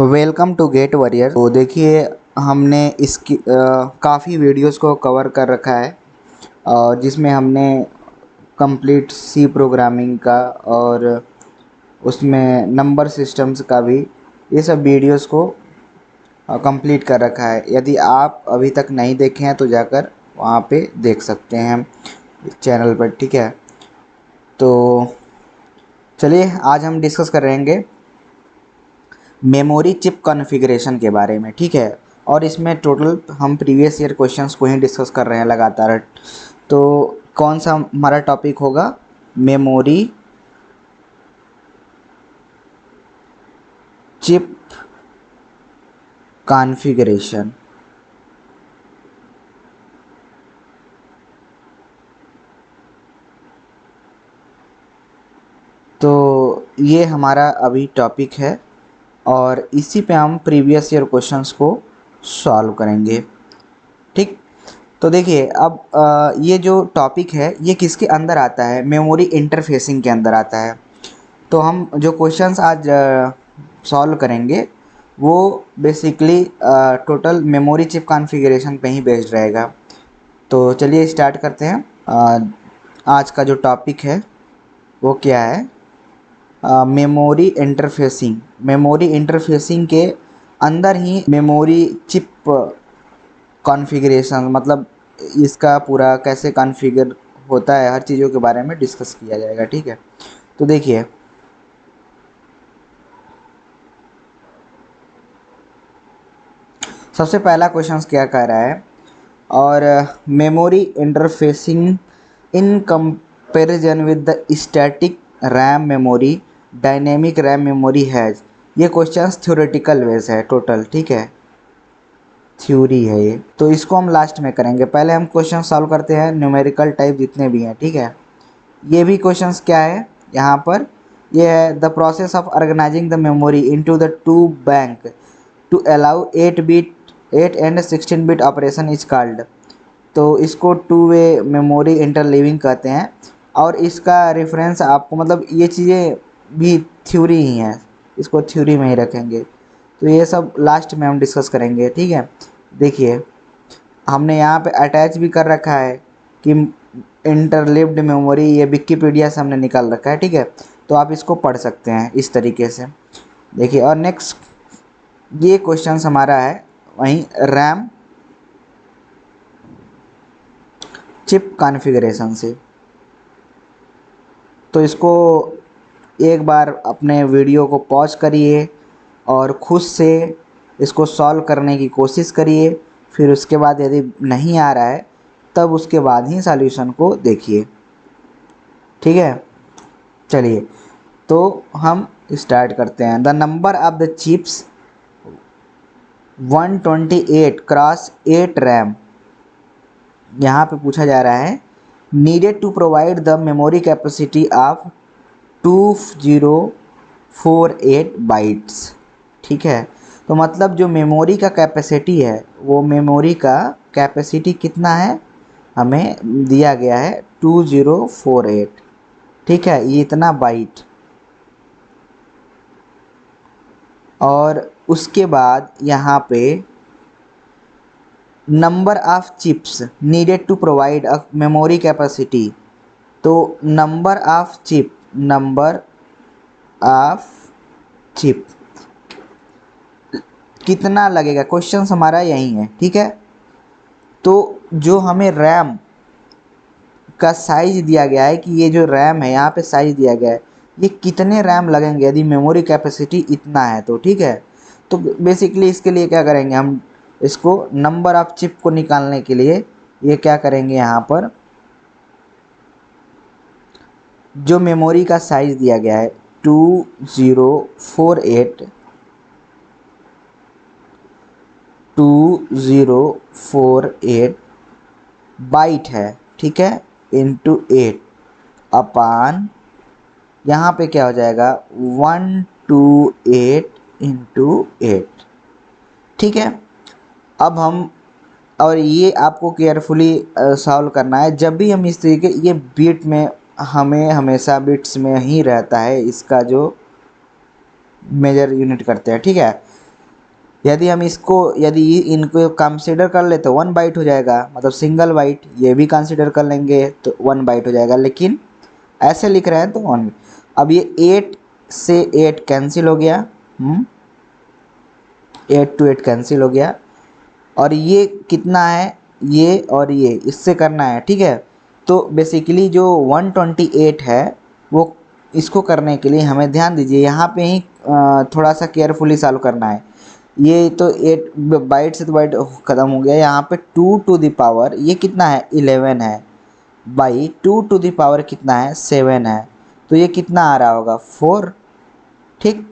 Welcome to get warrior. तो देखिए, हमने इसकी काफ़ी वीडियोस को कवर कर रखा है और जिसमें हमने कंप्लीट सी प्रोग्रामिंग का और उसमें नंबर सिस्टम्स का भी ये सब वीडियोस को कंप्लीट कर रखा है। यदि आप अभी तक नहीं देखे हैं तो जाकर वहाँ पे देख सकते हैं चैनल पर, ठीक है। तो चलिए, आज हम डिस्कस करेंगे मेमोरी चिप कॉन्फ़िगरेशन के बारे में, ठीक है। और इसमें टोटल हम प्रीवियस ईयर क्वेश्चंस को ही डिस्कस कर रहे हैं लगातार। तो कौन सा हमारा टॉपिक होगा? Memory chip configuration. तो ये हमारा अभी टॉपिक है और इसी पे हम प्रीवियस ईयर क्वेश्चंस को सॉल्व करेंगे, ठीक। तो देखिए, अब ये जो टॉपिक है ये किसके अंदर आता है? मेमोरी इंटरफेसिंग के अंदर आता है। तो हम जो क्वेश्चंस आज सॉल्व करेंगे वो basically total memory chip configuration पे ही बेस्ड रहेगा। तो चलिए स्टार्ट करते हैं। आज का जो टॉपिक है वो क्या है? Memory interfacing. मेमोरी इंटरफेसिंग के अंदर ही मेमोरी चिप कॉन्फ़िगरेशन, मतलब इसका पूरा कैसे कॉन्फ़िगर होता है, हर चीज़ों के बारे में डिस्कस किया जाएगा, ठीक है। तो देखिए, सबसे पहला क्वेश्चन क्या कह रहा है? और memory interfacing in comparison with the static RAM memory dynamic RAM memory has. ये क्वेश्चंस थ्योरेटिकल वेज है टोटल, ठीक है, थ्योरी है ये। तो इसको हम लास्ट में करेंगे। पहले हम क्वेश्चन सॉल्व करते हैं न्यूमेरिकल टाइप जितने भी हैं, ठीक है। ये भी क्वेश्चंस क्या है यहाँ पर? ये है the process of organising the memory into the two bank to allow 8 and 16 bit operation is called. तो इसको टू वे मेमोरी इंटरलीविंग कहते हैं और इसका रेफरेंस आपको, मतलब ये चीज़ें भी थ्योरी ही हैं, इसको थ्योरी में ही रखेंगे। तो ये सब लास्ट में हम डिस्कस करेंगे, ठीक है। देखिए, हमने यहाँ पे अटैच भी कर रखा है कि इंटरलिव्ड मेमोरी, ये विकिपीडिया से हमने निकाल रखा है, ठीक है। तो आप इसको पढ़ सकते हैं इस तरीके से। देखिए, और नेक्स्ट ये क्वेश्चन हमारा है वहीं रैम चिप कॉन्फ़िगरेशन से। तो इसको एक बार अपने वीडियो को पॉज करिए और खुद से इसको सॉल्व करने की कोशिश करिए। फिर उसके बाद यदि नहीं आ रहा है तब उसके बाद ही सॉल्यूशन को देखिए, ठीक है। चलिए, तो हम स्टार्ट करते हैं। The number of the chips 128 cross 8 RAM, यहाँ पे पूछा जा रहा है needed to provide the memory capacity of 2048 bytes, ठीक है। तो मतलब जो मेमोरी का कैपेसिटी है, वो मेमोरी का कैपेसिटी कितना है हमें दिया गया है 2048, ठीक है, ये इतना बाइट। और उसके बाद यहाँ पे number of chips needed to provide a memory capacity. तो नंबर ऑफ चिप कितना लगेगा, क्वेश्चन हमारा यही है, ठीक है। तो जो हमें रैम का साइज दिया गया है कि ये जो रैम है यहाँ पे साइज दिया गया है, ये कितने रैम लगेंगे यदि मेमोरी कैपेसिटी इतना है, तो ठीक है। तो बेसिकली इसके लिए क्या करेंगे हम, इसको नंबर ऑफ चिप को निकालने के लिए ये क्या करेंगे, यहाँ पर जो मेमोरी का साइज दिया गया है 2048 बाइट है, ठीक है, इंटू 8 अपान, यहाँ पे क्या हो जाएगा 128 इंटू 8, ठीक है। अब हम, और ये आपको केयरफुली सॉल्व करना है। जब भी हम इस तरीके, ये बिट में हमें हमेशा बिट्स में ही रहता है, इसका जो मेजर यूनिट करते हैं, ठीक है। यदि हम इसको यदि इनको कंसिडर कर ले तो 1 बाइट हो जाएगा, मतलब सिंगल बाइट। ये भी कंसिडर कर लेंगे तो 1 बाइट हो जाएगा, लेकिन ऐसे लिख रहे हैं तो 1। अब ये 8 से 8 कैंसिल हो गया, 8 to 8 कैंसिल हो गया। और ये कितना है, ये और ये इससे करना है, ठीक है। तो बेसिकली जो 128 है वो, इसको करने के लिए हमें ध्यान दीजिए यहाँ पे ही थोड़ा सा केयरफुली सॉल्व करना है। ये तो 8 बाइट से तो बाइट ख़त्म हो गया। यहाँ पे 2 टू द पावर ये कितना है 11 है, बाई 2 टू द पावर कितना है 7 है, तो ये कितना आ रहा होगा 4, ठीक।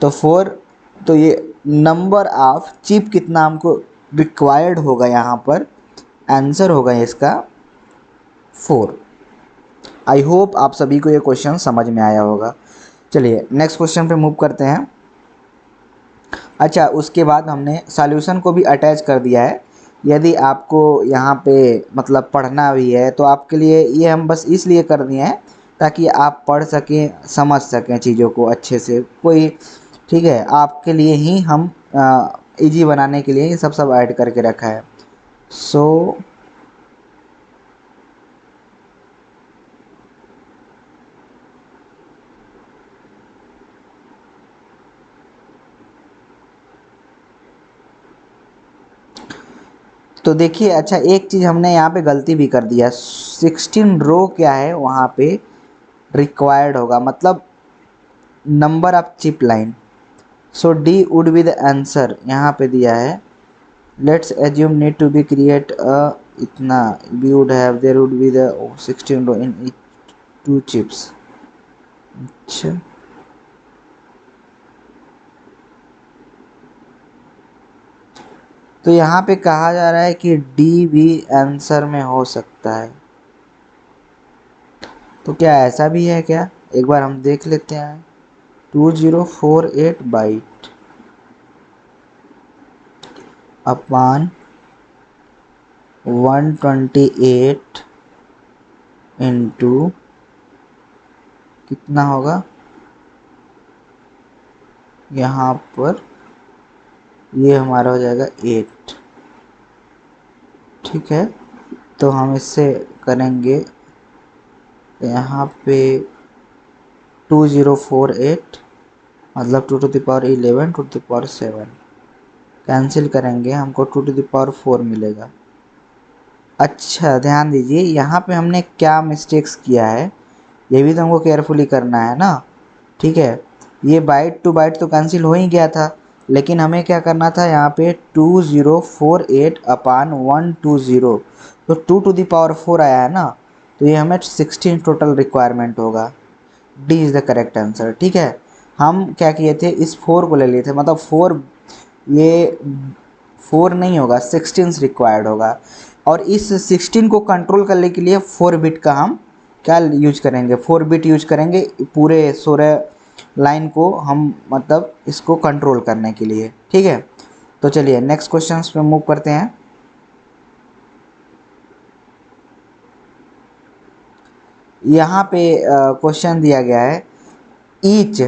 तो 4, तो ये नंबर ऑफ चिप कितना हमको रिक्वायर्ड होगा, यहाँ पर आंसर होगा इसका 4। आई होप आप सभी को ये क्वेश्चन समझ में आया होगा। चलिए नेक्स्ट क्वेश्चन पे मूव करते हैं। अच्छा, उसके बाद हमने सॉल्यूशन को भी अटैच कर दिया है। यदि आपको यहाँ पे मतलब पढ़ना भी है तो आपके लिए ये हम बस इसलिए कर दिए हैं ताकि आप पढ़ सकें, समझ सकें चीज़ों को अच्छे से, कोई, ठीक है। आपके लिए ही हम इजी बनाने के लिए ये सब ऐड करके रखा है। सो तो देखिए, अच्छा एक चीज़ हमने यहाँ पे गलती भी कर दिया, 16 रो क्या है वहाँ पे रिक्वायर्ड होगा, मतलब number of chip line. So D would be the answer, यहाँ पे दिया है। Let's assume need to be create a इतना, we would have, there would be the 16 row in each 2 chips. अच्छा, तो यहाँ पे कहा जा रहा है कि डी भी आंसर में हो सकता है, तो क्या ऐसा भी है क्या, एक बार हम देख लेते हैं। 2048 बाइट अपॉन 128 इंटू कितना होगा, यहाँ पर ये हमारा हो जाएगा 8, ठीक है। तो हम इससे करेंगे यहाँ पे 2048 मतलब 2 to the power 11 2 to the power 7 cancel करेंगे, हमको 2 टू द पावर 4 मिलेगा। अच्छा ध्यान दीजिए यहाँ पे हमने क्या मिस्टेक्स किया है, ये भी तो हमको केयरफुली करना है ना, ठीक है। ये बाइट टू बाइट तो कैंसिल हो ही गया था, लेकिन हमें क्या करना था यहाँ पे 2048 अपान 120, तो 2 टू द पावर 4 आया है ना, तो ये हमें 16 टोटल रिक्वायरमेंट होगा। D is the correct answer, ठीक है। हम क्या किए थे, इस 4 को ले लिए थे, मतलब 4, ये 4 नहीं होगा, 16 रिक्वायर्ड होगा। और इस 16 को कंट्रोल करने के लिए 4 बिट का हम क्या यूज करेंगे, 4 बिट यूज करेंगे पूरे 16 लाइन को हम, मतलब इसको कंट्रोल करने के लिए, ठीक है। तो चलिए नेक्स्ट क्वेश्चन पे मूव करते हैं। यहाँ पे क्वेश्चन दिया गया है, each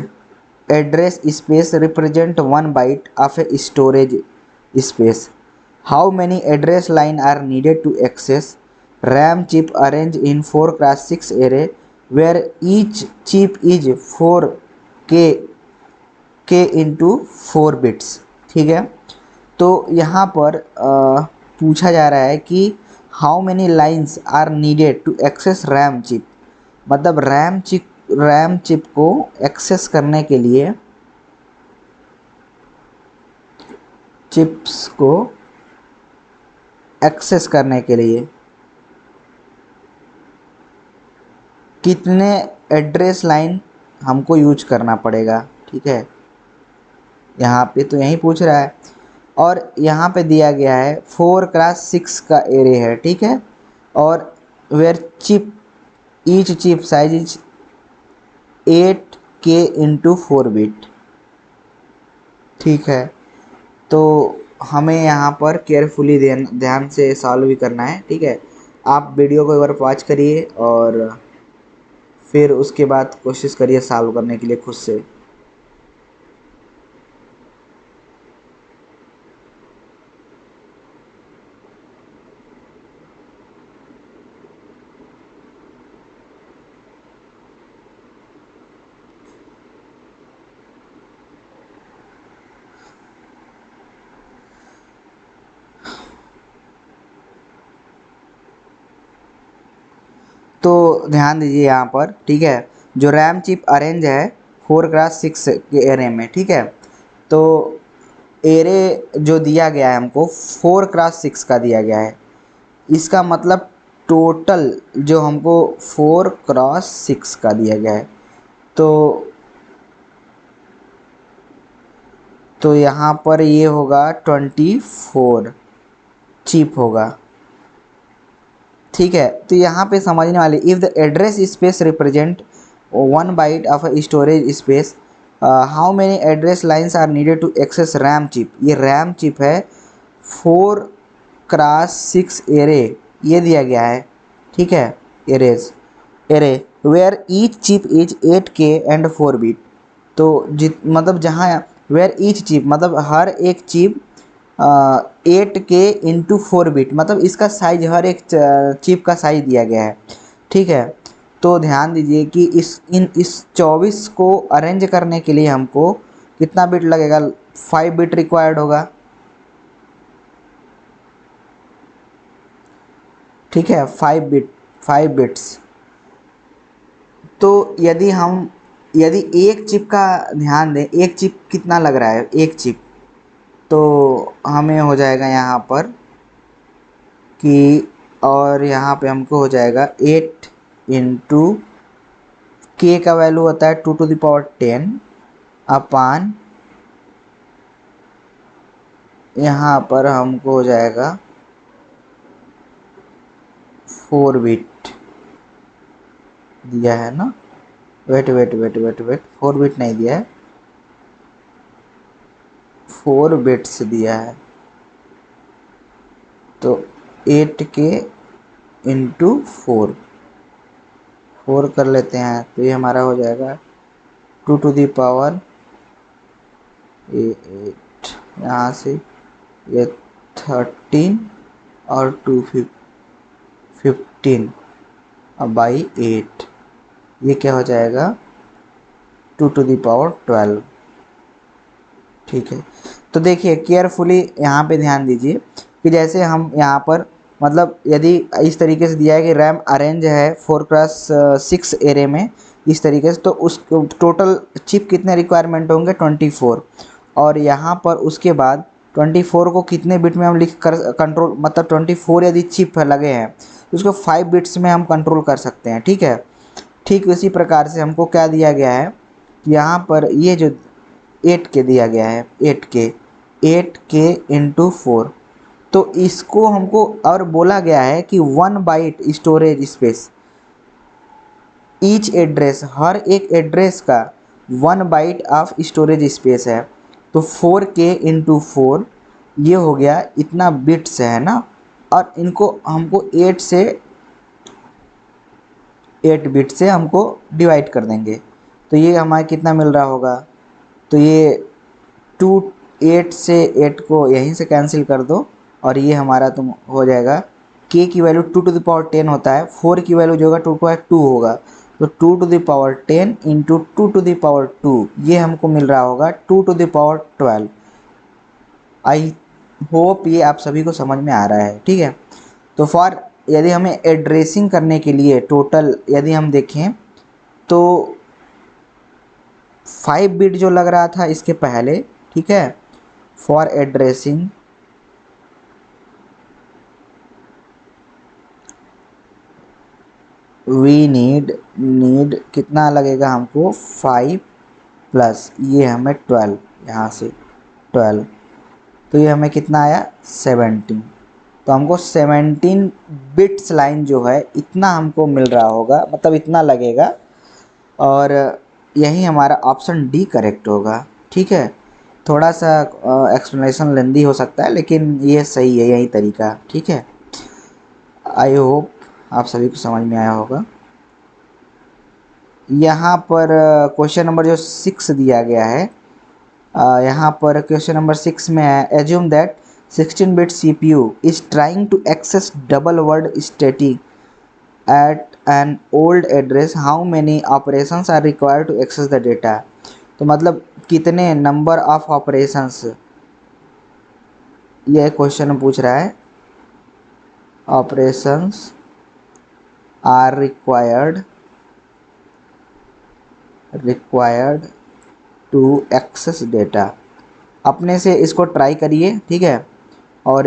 address space represent 1 byte of a storage space, how many address line are needed to access RAM chip arranged in 4x6 array where each chip is 4K into 4 bits, ठीक है। तो यहाँ पर पूछा जा रहा है कि how many lines are needed to access RAM chip, मतलब रैम चिप को एक्सेस करने के लिए, चिप्स को एक्सेस करने के लिए कितने एड्रेस लाइन हमको यूज करना पड़ेगा, ठीक है। यहाँ पे तो यही पूछ रहा है, और यहाँ पे दिया गया है 4x6 का एरे है, ठीक है। और where chip each chip size is 8K into 4 bit, ठीक है। तो हमें यहाँ पर केयरफुली ध्यान से सॉल्व भी करना है, ठीक है। आप वीडियो को एक बार वॉच करिए और फिर उसके बाद कोशिश करिए सॉल्व करने के लिए खुद से। तो ध्यान दीजिए यहाँ पर, ठीक है। जो रैम चिप अरेंज है 4x6 के एरे में, ठीक है। तो एरे जो दिया गया है हमको 4x6 का दिया गया है। इसका मतलब टोटल जो हमको 4x6 का दिया गया है, तो यहाँ पर ये होगा 24 चिप होगा, ठीक है। तो यहाँ पे समझने वाले, if the address space represent 1 byte of storage space, how many address lines are needed to access RAM chip. ये रैम चिप है 4x6 एरे, ये दिया गया है, ठीक है। Array where each chip is 8K and 4 bit. तो जित मतलब जहाँ वेयर ईच चिप मतलब हर एक चिप 8K इंटू 4 बिट, मतलब इसका साइज हर एक चिप का साइज दिया गया है, ठीक है। तो ध्यान दीजिए कि इस 24 को अरेंज करने के लिए हमको कितना बिट लगेगा, 5 बिट रिक्वायर्ड होगा, ठीक है। 5 बिट्स। तो यदि एक चिप का ध्यान दें, एक चिप कितना लग रहा है, एक चिप, तो हमें हो जाएगा यहाँ पर कि, और यहाँ पे हमको हो जाएगा 8 इंटू के का वैल्यू होता है 2 to the power 10 अपान, यहाँ पर हमको हो जाएगा 4 बिट दिया है ना। वेट 4 बिट नहीं दिया है, 4 बिट्स दिया है। तो 8K इंटू 4 कर लेते हैं, तो ये हमारा हो जाएगा 2 to the power 8, यहाँ से ये 13 और 15 बाई 8, ये क्या हो जाएगा 2 to the power 12, ठीक है। तो देखिए केयरफुली यहाँ पे ध्यान दीजिए कि जैसे हम यहाँ पर मतलब यदि इस तरीके से दिया है कि रैम अरेंज है 4x6 एरे में इस तरीके से, तो उस टोटल चिप कितने रिक्वायरमेंट होंगे 24, और यहाँ पर उसके बाद 24 को कितने बिट में हम लिख कर कंट्रोल, मतलब 24 यदि चिप लगे हैं तो उसको 5 बिट्स में हम कंट्रोल कर सकते हैं, ठीक है। ठीक उसी प्रकार से हमको क्या दिया गया है कि यहाँ पर ये जो 8K दिया गया है, 8K इंटू 4, तो इसको हमको और बोला गया है कि 1 byte storage space, each address हर एक एड्रेस का 1 बाइट ऑफ स्टोरेज स्पेस है। तो 4K इंटू 4 ये हो गया इतना बिट्स है ना, और इनको हमको 8 बिट से हमको डिवाइड कर देंगे, तो ये हमारा कितना मिल रहा होगा, तो ये 8 से 8 को यहीं से कैंसिल कर दो, और ये हमारा तुम हो जाएगा k की वैल्यू 2 to the power 10 होता है, 4 की वैल्यू जो होगा 2 होगा, तो 2 to the power 10 into 2 to the power 2, ये हमको मिल रहा होगा 2 to the power 12। I hope ये आप सभी को समझ में आ रहा है, ठीक है। तो फॉर यदि हमें एड्रेसिंग करने के लिए टोटल यदि हम देखें तो 5 बिट जो लग रहा था इसके पहले, ठीक है, फॉर एड्रेसिंग वी नीड कितना लगेगा हमको 5 प्लस ये हमें 12, यहाँ से 12, तो ये हमें कितना आया 17। तो हमको 17 बिट्स लाइन जो है इतना हमको मिल रहा होगा, मतलब इतना लगेगा, और यही हमारा ऑप्शन डी करेक्ट होगा, ठीक है। थोड़ा सा एक्सप्लेनेशन लेंदी हो सकता है लेकिन ये सही है यही तरीका, ठीक है। आई होप आप सभी को समझ में आया होगा। यहाँ पर क्वेश्चन नंबर जो 6 दिया गया है, यहाँ पर क्वेश्चन नंबर 6 में है assume that 16 bit CPU is trying to access double word static at an old address, how many operations are required to access the data। तो मतलब कितने नंबर ऑफ ऑपरेशंस, यह क्वेश्चन पूछ रहा है, operations are required to access data. अपने से इसको ट्राई करिए, ठीक है। और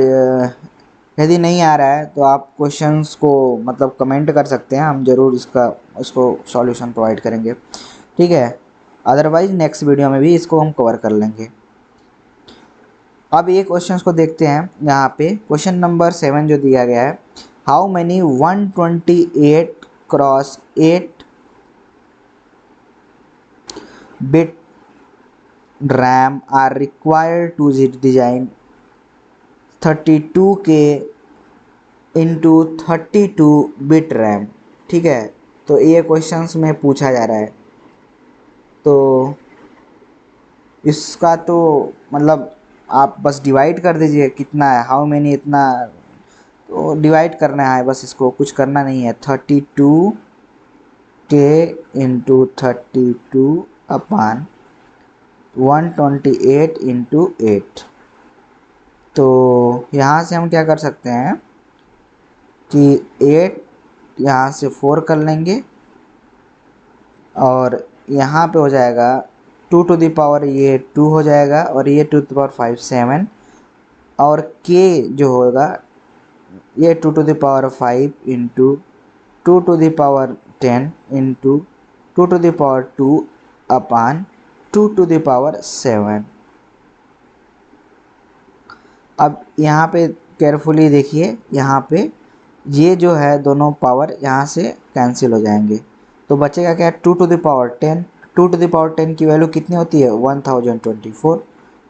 यदि नहीं आ रहा है तो आप क्वेश्चंस को मतलब कमेंट कर सकते हैं, हम ज़रूर इसको सॉल्यूशन प्रोवाइड करेंगे, ठीक है। अदरवाइज नेक्स्ट वीडियो में भी इसको हम कवर कर लेंगे। अब ये क्वेश्चंस को देखते हैं। यहाँ पे क्वेश्चन नंबर 7 जो दिया गया है, how many 128 cross 8 bit RAM are required to design 32K into 32 bit RAM, ठीक है। तो ये क्वेश्चंस में पूछा जा रहा है, तो इसका तो मतलब आप बस डिवाइड कर दीजिए कितना है, हाउ मैनी इतना, तो डिवाइड करना है बस, इसको कुछ करना नहीं है। 32K इंटू 32 अपान 128 इंटू 8। तो यहाँ से हम क्या कर सकते हैं कि 8 यहाँ से 4 कर लेंगे और यहाँ पे हो जाएगा 2 टू द पावर, ये 2 हो जाएगा और ये 2 टू द पावर 5 7, और k जो होगा ये 2 to the power 5 into 2 to the power 10 into 2 to the power 2 upon 2 to the power 7। अब यहाँ पे केयरफुली देखिए, यहाँ पे ये जो है दोनों पावर यहाँ से कैंसिल हो जाएंगे, तो बचेगा क्या, 2 to the power 10। 2 to the power 10 की वैल्यू कितनी होती है, 1024।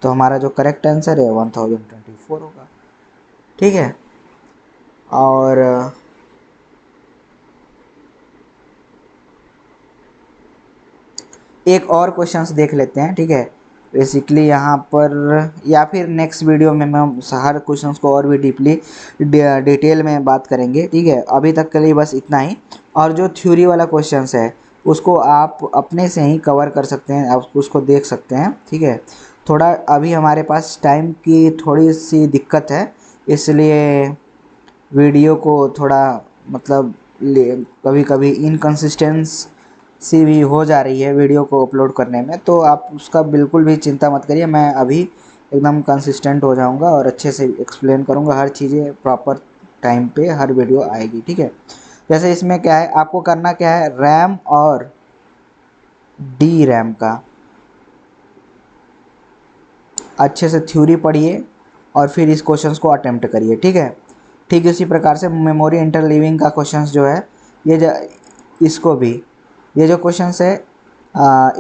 तो हमारा जो करेक्ट आंसर है 1024 होगा, ठीक है। और एक और क्वेश्चंस देख लेते हैं, ठीक है। बेसिकली यहाँ पर या फिर नेक्स्ट वीडियो में हम हर क्वेश्चंस को और भी डीपली डिटेल में बात करेंगे, ठीक है। अभी तक के लिए बस इतना ही। और जो थ्योरी वाला क्वेश्चंस है उसको आप अपने से ही कवर कर सकते हैं, आप उसको देख सकते हैं, ठीक है। थोड़ा अभी हमारे पास टाइम की थोड़ी सी दिक्कत है, इसलिए वीडियो को थोड़ा मतलब कभी कभी इनकन्सिस्टेंसी भी हो जा रही है वीडियो को अपलोड करने में, तो आप उसका बिल्कुल भी चिंता मत करिए। मैं अभी एकदम कंसिस्टेंट हो जाऊंगा और अच्छे से एक्सप्लेन करूंगा, हर चीज़ें प्रॉपर टाइम पे हर वीडियो आएगी, ठीक है। जैसे इसमें क्या है, आपको करना क्या है, रैम और डी रैम का अच्छे से थ्योरी पढ़िए और फिर इस क्वेश्चंस को अटेम्प्ट करिए, ठीक है। ठीक इसी प्रकार से मेमोरी इंटरलीविंग का क्वेश्चंस जो है, इसको भी ये जो क्वेश्चंस है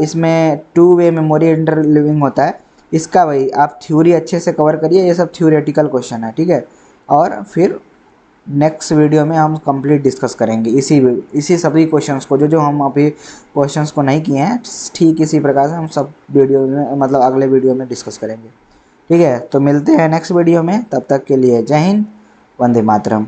इसमें 2 वे मेमोरी इंटरलीविंग होता है, इसका भाई आप थ्योरी अच्छे से कवर करिए, ये सब थ्योरेटिकल क्वेश्चन है, ठीक है। और फिर नेक्स्ट वीडियो में हम कंप्लीट डिस्कस करेंगे इसी सभी क्वेश्चंस को, जो हम अभी क्वेश्चंस को नहीं किए हैं, ठीक इसी प्रकार से हम सब वीडियो में मतलब अगले वीडियो में डिस्कस करेंगे, ठीक है। तो मिलते हैं नेक्स्ट वीडियो में, तब तक के लिए जय हिंद, वंदे मातरम।